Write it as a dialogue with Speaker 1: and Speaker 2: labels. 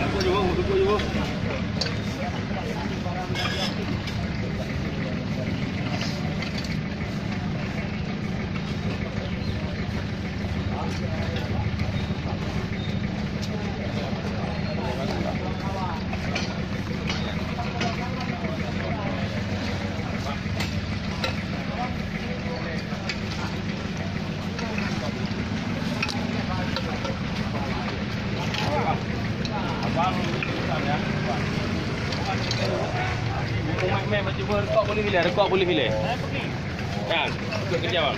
Speaker 1: Dukuk je bang, dukuk je bang. Main macam rekod boleh pilih, rekod boleh pilih. Kan, ikut kerja bang.